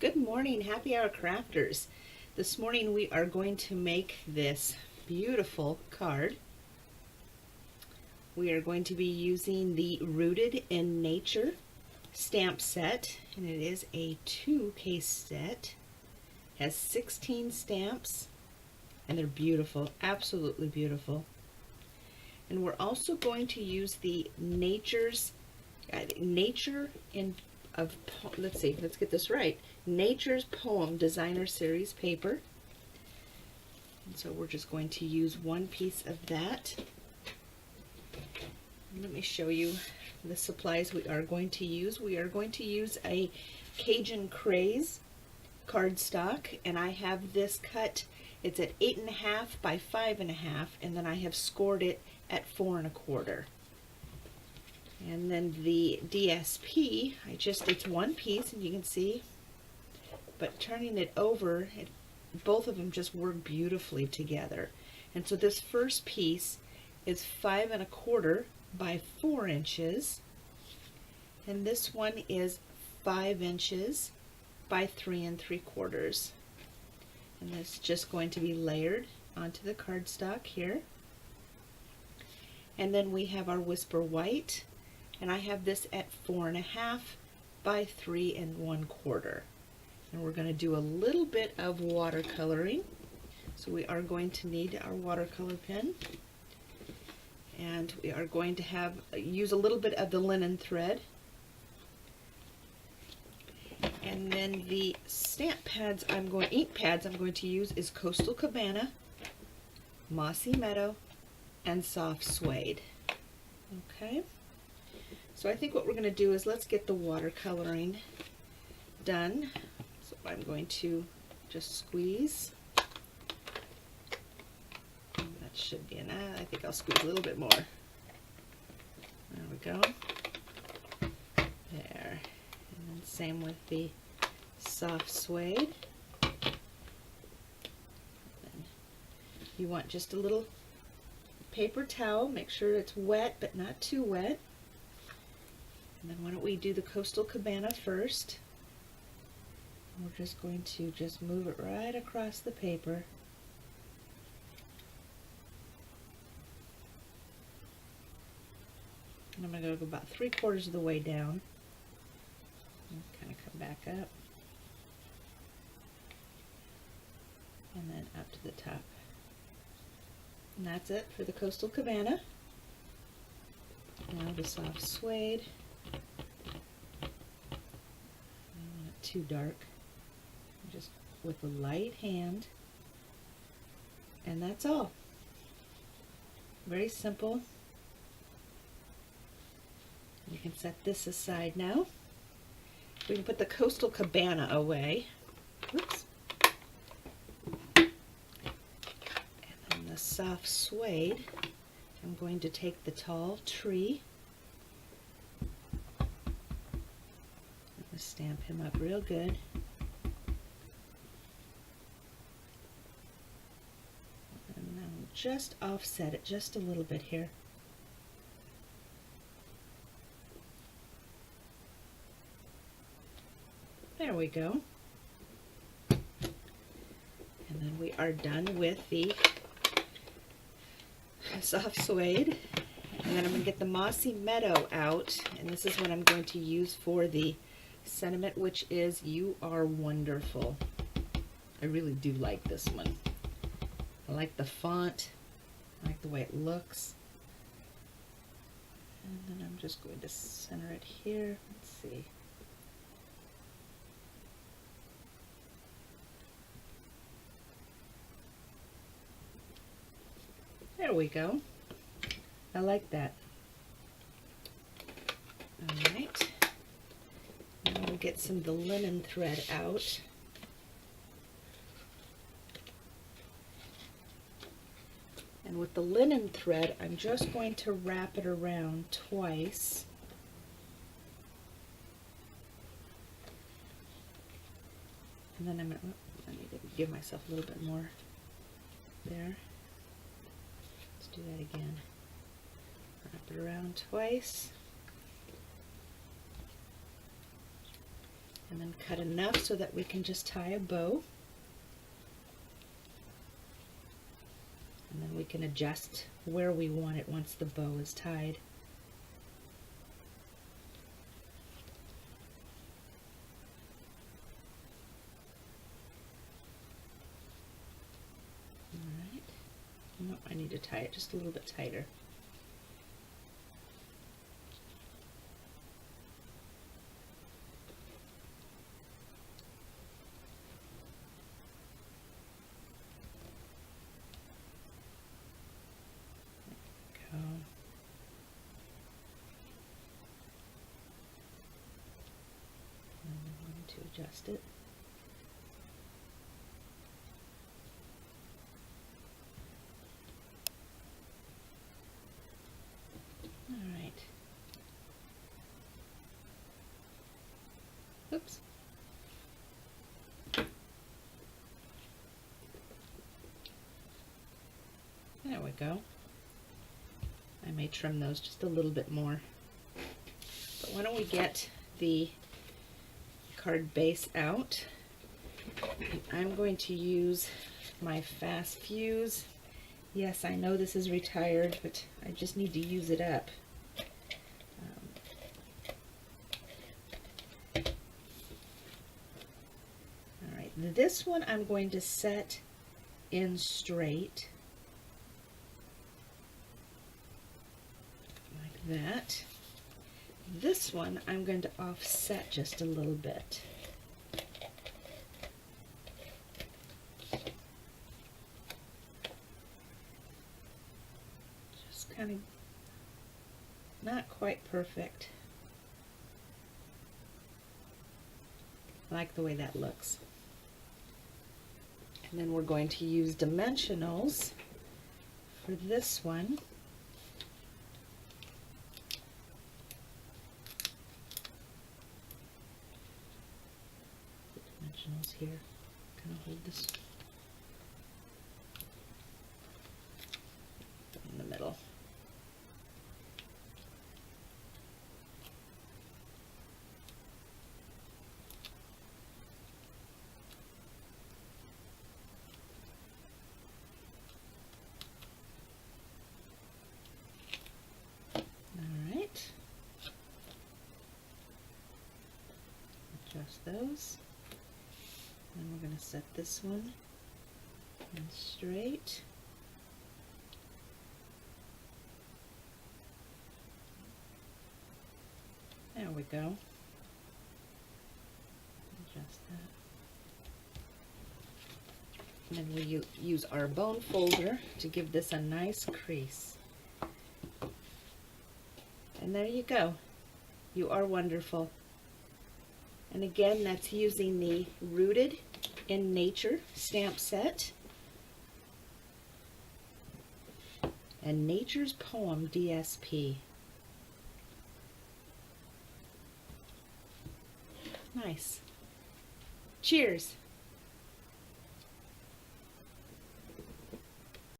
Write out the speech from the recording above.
Good morning, happy hour crafters. This morning we are going to make this beautiful card. We are going to be using the Rooted in Nature stamp set, and it is a 2-case set. It has 16 stamps, and they're beautiful, absolutely beautiful. And we're also going to use the Nature let's get this right. Nature's Poem Designer Series paper. And so we're just going to use one piece of that. Let me show you the supplies we are going to use. We are going to use a Cajun Craze cardstock, and I have this cut. It's at 8.5 by 5.5, and then I have scored it at 4 1/4. And then the DSP, it's one piece, and you can see, but turning it over, both of them just work beautifully together. And so this first piece is 5 1/4 by 4 inches, and this one is 5 inches by 3 3/4. And it's just going to be layered onto the cardstock here. And then we have our Whisper White, and I have this at 4 1/2 by 3 1/4. And we're going to do a little bit of watercoloring. So we are going to need our watercolor pen, and we are going to use a little bit of the linen thread. And then the ink pads I'm going to use is Coastal Cabana, Mossy Meadow, and Soft Suede. Okay. So I think what we're going to do is let's get the watercoloring done. So I'm going to just squeeze. That should be enough. I think I'll squeeze a little bit more. There we go. There. And then same with the Soft Suede. Then you want just a little paper towel. Make sure it's wet, but not too wet. And then why don't we do the Coastal Cabana first. We're just going to move it right across the paper. And I'm going to go about 3/4 of the way down. And kind of come back up. And then up to the top. And that's it for the Coastal Cabana. Now the Soft Suede. Not too dark. Just with a light hand. And that's all. Very simple. You can set this aside now. We can put the Coastal Cabana away. Whoops. And then the Soft Suede, I'm going to take the Tall Tree. I'm going to stamp him up real good. And I'll just offset it just a little bit here. There we go. And then we are done with the Soft Suede. And then I'm going to get the Mossy Meadow out, and this is what I'm going to use for the sentiment, which is "You Are Wonderful." I really do like this one. I like the font. I like the way it looks. And then I'm just going to center it here. Let's see. There we go. I like that. All right. Now we'll get some of the linen thread out. And with the linen thread, I'm just going to wrap it around twice. And then I need to give myself a little bit more there. Let's do that again. Wrap it around twice. And then cut enough so that we can just tie a bow. And then we can adjust where we want it once the bow is tied. Alright. No, I need to tie it just a little bit tighter. To adjust it. All right. Oops. There we go. I may trim those just a little bit more. But why don't we get the card base out? I'm going to use my fast fuse. Yes, I know this is retired, but I just need to use it up. All right, this one I'm going to set in straight, like that. This one I'm going to offset just a little bit. Just kind of not quite perfect. I like the way that looks. And then we're going to use dimensionals for this one. Here, kind of hold this in the middle. All right. Adjust those. And we're going to set this one in straight. There we go. Adjust that. And then we use our bone folder to give this a nice crease. And there you go. You are wonderful. And again, that's using the Rooted in Nature stamp set and Nature's Poem DSP. Nice. Cheers.